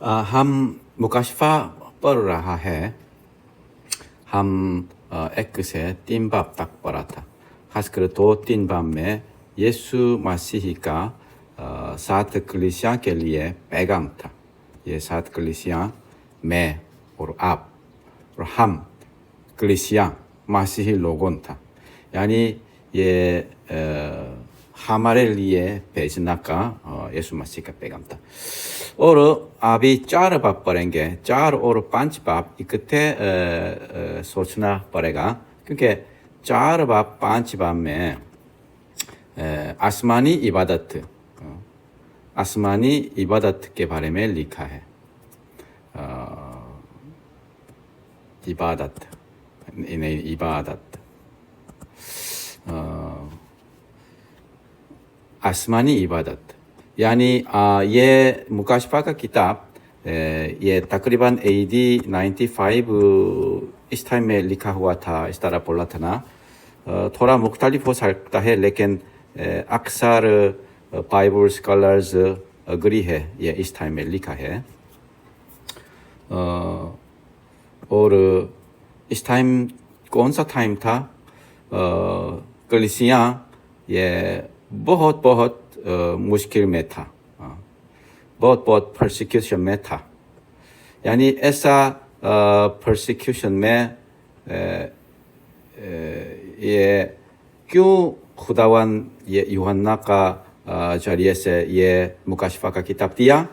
हम मुकाशफा पढ़ रहा है। हम एक से 3 बाब तक पढ़ा था। खासकर 2-3 बाब में यीशु मसीह का 7 कलीसिया के लिए पैगाम था। ये 7 कलीसिया मैं और आप और हम कलीसिया मसीही लोगों था। यानी ये हमारे लिए भेजना का यीशु मसीह का पैगाम था। और अभी 4 बाब पढ़ेंगे। 4 और 5 बाब इकट्ठे सोचना पड़ेगा, क्योंकि 4 बाब 5 बाब में आसमानी इबादत के बारे में लिखा है। इबादत आसमानी इबादत, यानी ये मुकाशफा का किताब ये तकरीबन AD 95 इस टाइम में लिखा हुआ था। इस तरह बोला था ना। थोड़ा मुख्तलिफ हो सकता है, लेकिन अक्सर बाइबल स्कॉलर्स अग्री है ये इस टाइम में लिखा है। और इस टाइम कौन सा टाइम था? कलीसिया ये बहुत मुश्किल में था, बहुत परसिक्यूशन में था। यानी ऐसा परसिक्यूशन में ये क्यों खुदावन ये यूहन्ना का जरिए से ये मुकाशफा का किताब दिया?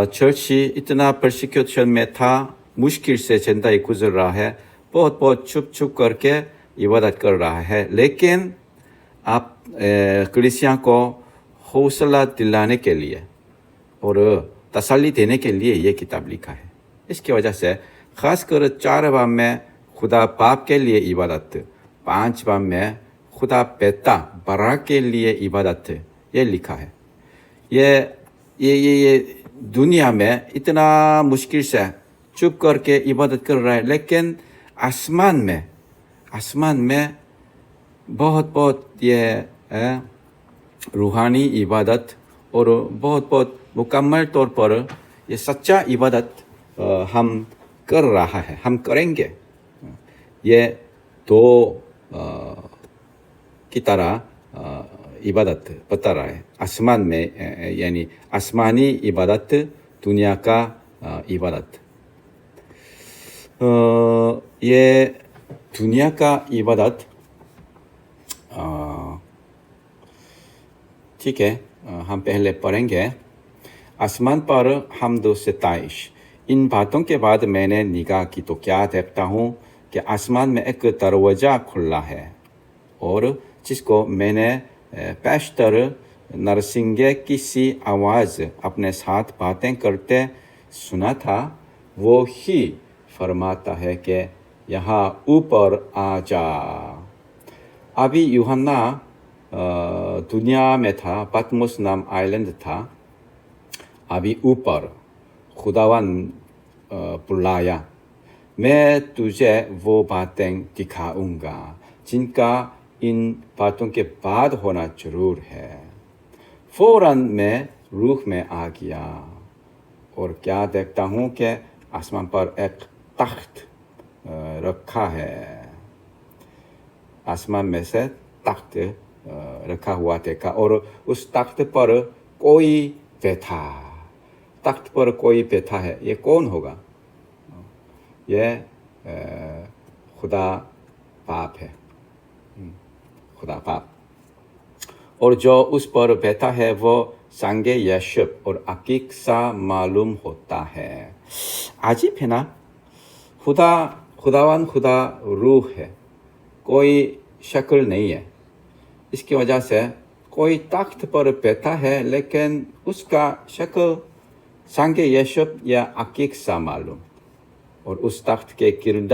चर्च इतना परसिक्यूशन में था, मुश्किल से जिंदगी गुजर रहा है, बहुत छुप करके इबादत कर रहा है। लेकिन आप कलीसिया को हौसला दिलाने के लिए और तसल्ली देने के लिए ये किताब लिखा है। इसकी वजह से खासकर 4 बाब में खुदा बाप के लिए इबादत, 5 बाब में खुदा बेटा बरा के लिए इबादत ये लिखा है। ये दुनिया में इतना मुश्किल से चुप करके इबादत कर रहा है, लेकिन आसमान में बहुत ये रूहानी इबादत और बहुत मुकम्मल तौर पर ये सच्चा इबादत हम कर रहा है, हम करेंगे। ये 2 की तरह इबादत बता रहा है। आसमान में यानी आसमानी इबादत, दुनिया का इबादत। ये दुनिया का इबादत ठीक है, हम पहले पढ़ेंगे। आसमान पर हमद सताइश। इन बातों के बाद मैंने निगाह की तो क्या देखता हूँ कि आसमान में एक दरवाज़ा खुला है, और जिसको मैंने पैस्टर नरसिंह की सी आवाज़ अपने साथ बातें करते सुना था, वो ही फरमाता है कि यहाँ ऊपर आ जा। अभी यूहन्ना दुनिया में था, पतमुस नाम आइलैंड था। अभी ऊपर खुदावन बुलाया, मैं तुझे वो बातें दिखाऊंगा जिनका इन बातों के बाद होना जरूर है। फौरन मैं रूह में आ गया और क्या देखता हूँ कि आसमान पर एक तख्त रखा है। आसमान में से तख्त रखा हुआ देखा, और उस तख्त पर कोई बैठा। तख्त पर कोई बैठा है, ये कौन होगा? ये खुदा बाप है, खुदा बाप। और जो उस पर बैठा है वो संगे यशब और अकीक सा मालूम होता है। अजीब है ना? खुदावन खुदा रूह है, कोई शक्ल नहीं है। इसकी वजह से कोई तख्त पर बैठा है, लेकिन उसका शक्ल संगे यशब या अकीक सा मालूम। और उस तख्त के गिर्द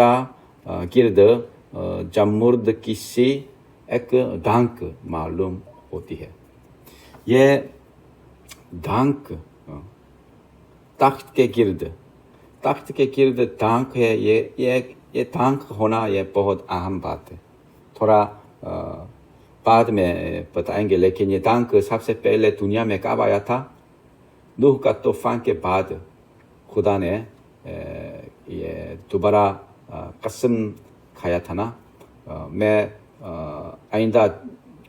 जमुर्द की सी एक धांक मालूम होती है। ये धांक तख्त के गिर्द धांक है। ये धांक होना ये बहुत अहम बात है। थोड़ा बाद में बताएंगे, लेकिन ये धांक सबसे पहले दुनिया में कब आया था? नूह का तूफान के बाद खुदा ने ये दोबारा कसम खाया था ना, मैं आइंदा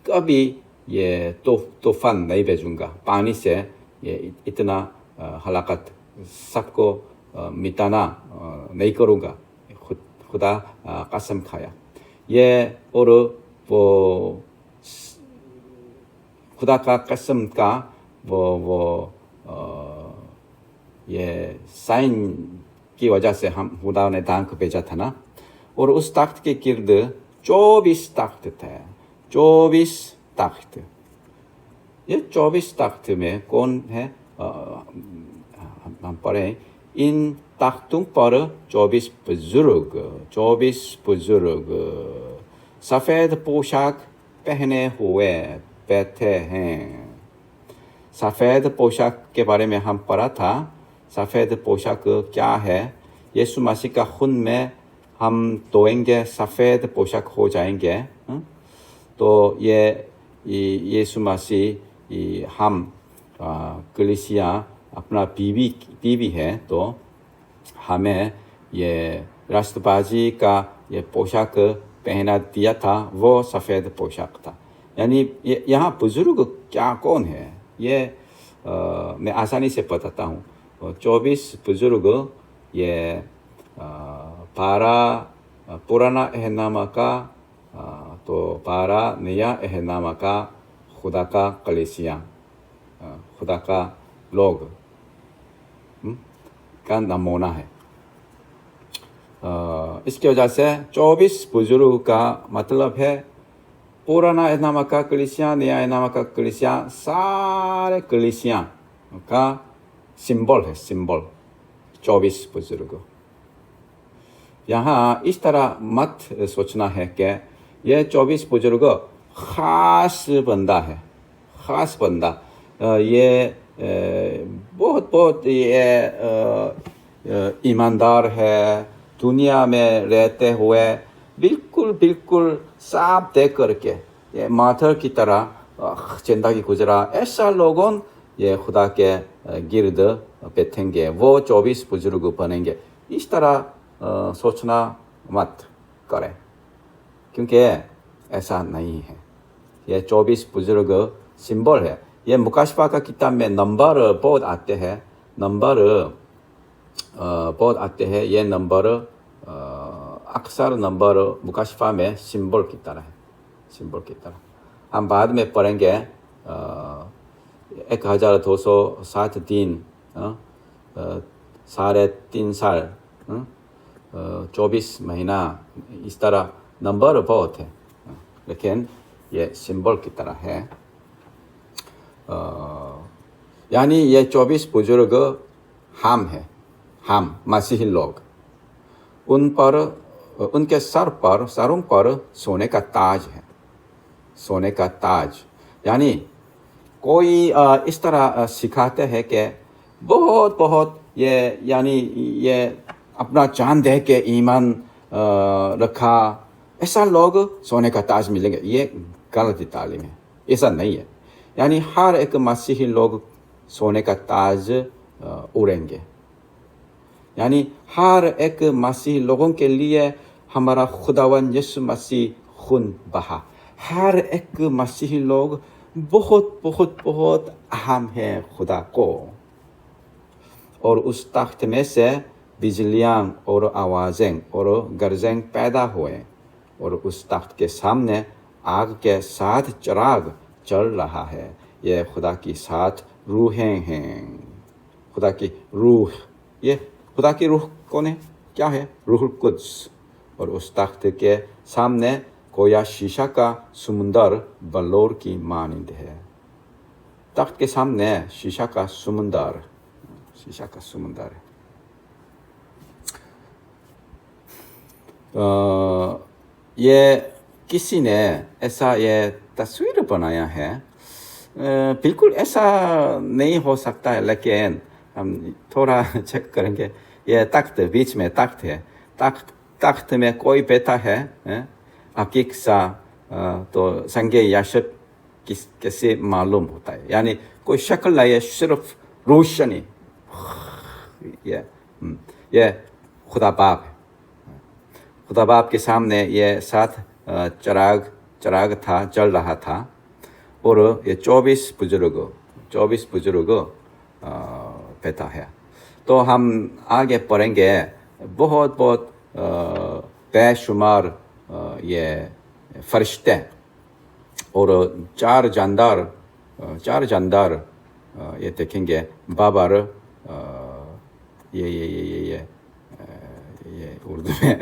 कभी ये तूफान नहीं भेजूंगा, पानी से ये इतना हलाकत सबको मिटाना नहीं करूँगा, खुदा कसम खाया। ये और वो खुदा का कसम का वो ये साइन की वजह से हम खुदा ने दांक भेजा था ना, और उस तख्त के गिर्द 24 तख्त थे, 24 तख्त। ये 24 तख्त में कौन है? हम पढ़ें, इन तख्तों पर 24 बुजुर्ग सफ़ेद पोशाक पहने हुए बैठे हैं। सफ़ेद पोशाक के बारे में हम पढ़ा था। सफ़ेद पोशाक क्या है? यीशु मसीह का खून में हम धोएंगे, सफ़ेद पोशाक हो जाएंगे। तो ये यीशु मसीह हम कलीसिया अपना बीवी है, तो हमें ये राष्ट्रबाजी का ये पोशाक पहना दिया था, वो सफ़ेद पोशाक था। यानी यहाँ बुजुर्ग क्या कौन है? ये मैं आसानी से बताता हूँ। 24 बुजुर्ग ये पुराना अहदनामा का तो नया अहदनामा का खुदा का कलीसिया, खुदा का लोग का नमूना है। इसकी वजह से 24 बुजुर्ग का मतलब है पुराना अहदनामा का कलीसिया, नया अहदनामा का कलीसिया, सारे कलीसिया का सिंबल है, सिंबल 24 बुजुर्ग। यहाँ इस तरह मत सोचना है कि यह 24 बुजुर्ग ख़ास बंदा है, ख़ास बंदा। ये बहुत ये ईमानदार है, दुनिया में रहते हुए बिल्कुल साफ देख करके ये माथर की तरह जिंदगी गुजरा, ऐसा लोगों ये खुदा के गिर्द बैठेंगे, वो 24 बुजुर्ग बनेंगे। इस तरह सोचना मत करें, क्योंकि ऐसा नहीं है। ये 24 बुजुर्ग सिंबल है। ये मुकाशफा का किताब में नंबर बहुत आते हैं, बहुत आते हैं। ये नंबर अक्सर नंबर मुकाशफा में सिंबल की तरह है, सिंबल की तरह। हम बाद में पढ़ेंगे 1260 दिन, 3.5 साल, 24 महीना, इस तरह नंबर बहुत है, लेकिन ये सिंबल की तरह है। यानी ये 24 बुजुर्ग हम हैं, हम मसीही लोग। उन पर, उनके सरों पर सोने का ताज है, सोने का ताज। यानी कोई इस तरह सिखाते हैं कि बहुत ये, यानी ये अपना जान दे के ईमान रखा, ऐसा लोग सोने का ताज मिलेंगे। ये गलत तालीम है, ऐसा नहीं है। यानी हर एक मसीही लोग सोने का ताज उड़ेंगे। यानी हर एक मसीही लोगों के लिए हमारा खुदावन यीशु मसीह खून बहा। हर एक मसीही लोग बहुत अहम है खुदा को। और उस तख्त में से बिजलियाँ और आवाज़ें और गर्जें पैदा हुए, और उस तख्त के सामने आग के साथ चिराग चल रहा है। ये खुदा की 7 रूहें हैं, खुदा की रूह। ये खुदा की रूह कौन है? क्या है? रूहुल कुद्स। और उस तख्त के सामने गोया शीशा का समुंदर बलौर की मानिंद है। तख्त के सामने शीशा का समुंदर, शीशा का समुंदर है। ये किसी ने ऐसा ये तस्वीर बनाया है, बिल्कुल ऐसा नहीं हो सकता है, लेकिन हम थोड़ा चेक करेंगे। ये तख्त, बीच में तख्त है, तख्त में कोई बैठा है, हकीक सा, तो संगे या शक कैसे मालूम होता है? यानी कोई शक्ल नहीं है, सिर्फ रोशनी, ये खुदा बाप है। खुदा बाप के सामने ये 7 चराग था, जल रहा था, और ये 24 बुजुर्ग बैठा है। तो हम आगे पढ़ेंगे, बहुत बेशुमार ये फरिश्ते और 4 जानदार ये देखेंगे। बाबर ये उर्दू में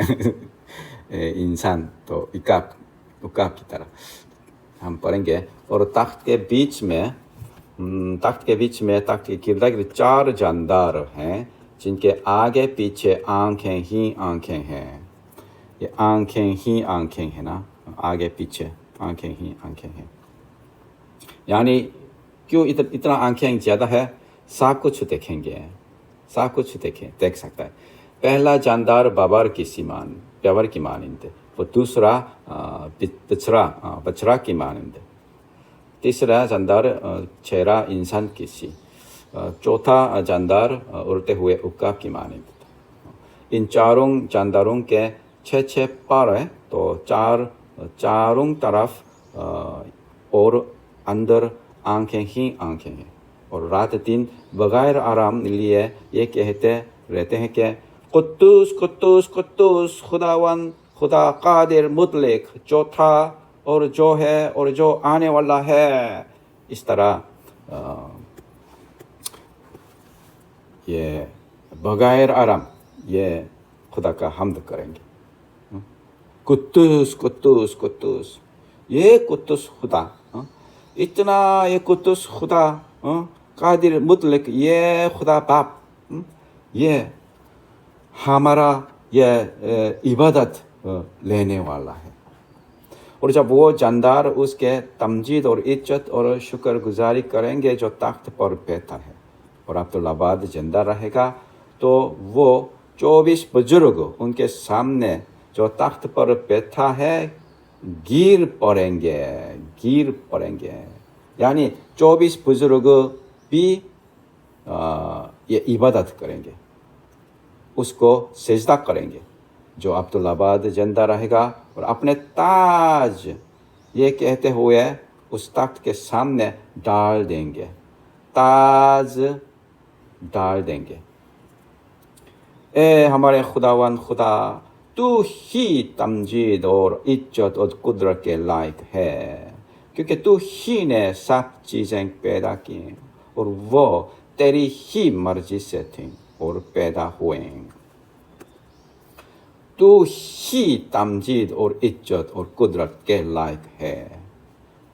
इंसान तो उकाब की तरह हम पढ़ेंगे। और तख्त के बीच में तख्त के गिर्द 4 जानदार हैं, जिनके आगे पीछे आंखें ही आंखें हैं। ये आंखें हैं ना, आगे पीछे आंखें ही आंखें हैं। यानी क्यों इतना आंखें ज़्यादा है? सब कुछ देखेंगे, सब कुछ देख सकता है। पहला जानदार बाबर की मानिंद, और दूसरा बछड़ा की मानिंद, तीसरा जानदार चेहरा इंसान की सी, चौथा जानदार उड़ते हुए उकाब की मानिंद। इन चारों जानदारों के 6 पर है, तो चारों तरफ और अंदर आंखें ही आंखें हैं। और रात दिन बगैर आराम लिए ये कहते रहते हैं कि कुद्दूस कुद्दूस कुद्दूस खुदावन खुदा कादिर मुतलक, जो था और जो है और जो आने वाला है। इस तरह ये बगैर आराम ये खुदा का हम्द करेंगे। कुद्दूस कुद्दूस कुद्दूस, ये कुद्दूस खुदा, इतना ये कुद्दूस खुदा कादिर मुतलक, ये खुदा बाप, ये हमारा ये इबादत लेने वाला है। और जब वो जानदार उसके तमजीद और इज्जत और शुक्रगुजारी करेंगे जो तख्त पर बैठा है और अब्दुल्लाबाद जिंदा रहेगा, तो वो 24 बुजुर्ग उनके सामने जो तख्त पर बैठा है गिर पड़ेंगे। यानी 24 बुजुर्ग भी ये इबादत करेंगे, उसको सजदा करेंगे जो अब्दुल्लाबाद जिंदा रहेगा, और अपने ताज ये कहते हुए उस तख्त के सामने डाल देंगे। ए हमारे खुदावन खुदा, तू ही तमजीद और इज्जत और कुदरत के लायक है, क्योंकि तू ही ने सब चीज़ें पैदा की और वो तेरी ही मर्जी से थी और पैदा हुए। तू ही तमजीद और इज्जत और कुदरत के लायक है।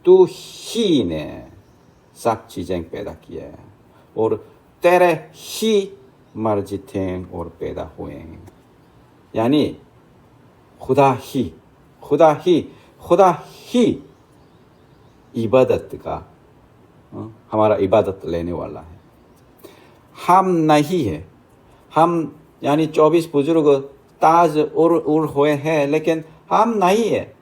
तू ही ने सब चीज़ें पैदा किए और तेरे ही मर्जी थे और पैदा हुए। यानी खुदा ही इबादत का हमारा इबादत लेने वाला है। हम नहीं है, हम यानी 24 बुजुर्ग ताज उड़ हुए हैं, लेकिन हम नहीं है।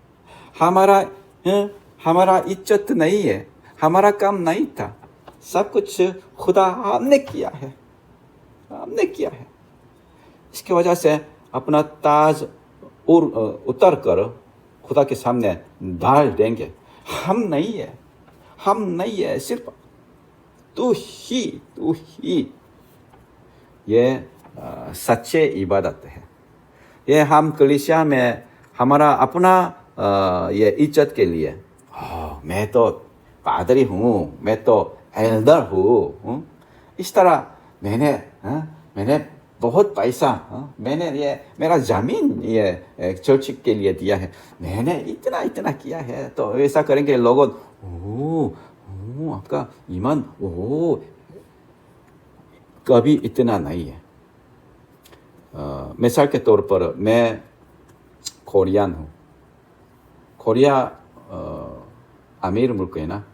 हमारा इज्जत नहीं है, हमारा काम नहीं था। सब कुछ खुदा हमने किया है। इसकी वजह से अपना ताज उतर कर खुदा के सामने डाल देंगे। हम नहीं है, सिर्फ तू ही ये सच्चे इबादत है। ये हम कलीसिया में हमारा अपना ये इज्जत के लिए, मैं तो पादरी हूँ, मैं तो एल्डर हूँ, इस तरह मैंने बहुत पैसा, मैंने ये मेरा ज़मीन ये चर्च के लिए दिया है, मैंने इतना किया है, तो ऐसा करेंगे लोग। आपका ईमान कभी इतना नहीं है। मिसाल के तौर पर मैं कोरियन हूँ। कोरिया अमीर मुल्क है ना।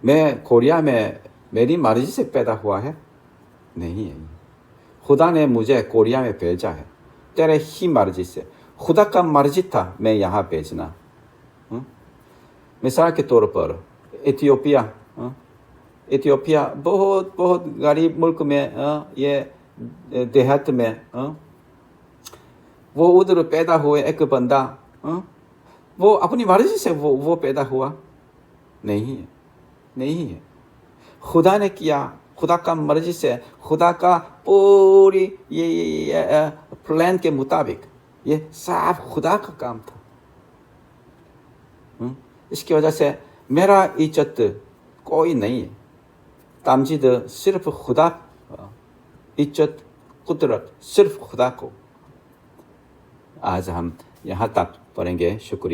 मैं कोरिया में मेरी मर्जी से पैदा हुआ है नहीं है। खुदा ने मुझे कोरिया में भेजा है तेरे ही मर्जी से। खुदा का मर्जी था मैं यहाँ भेजना। मिसाल के तौर पर इथियोपिया इथियोपिया बहुत बहुत गरीब मुल्क में ये देहात में वो उधर पैदा हुए एक बंदा वो अपनी मर्जी से वो पैदा हुआ नहीं है, नहीं है। खुदा ने किया, खुदा का मर्जी से, खुदा का पूरी ये प्लान के मुताबिक ये सब खुदा का काम था। इसकी वजह से मेरा इज्जत कोई नहीं है, तामजीद सिर्फ खुदा, इज्जत कुदरत सिर्फ खुदा को। आज हम यहाँ तक पढ़ेंगे। शुक्रिया।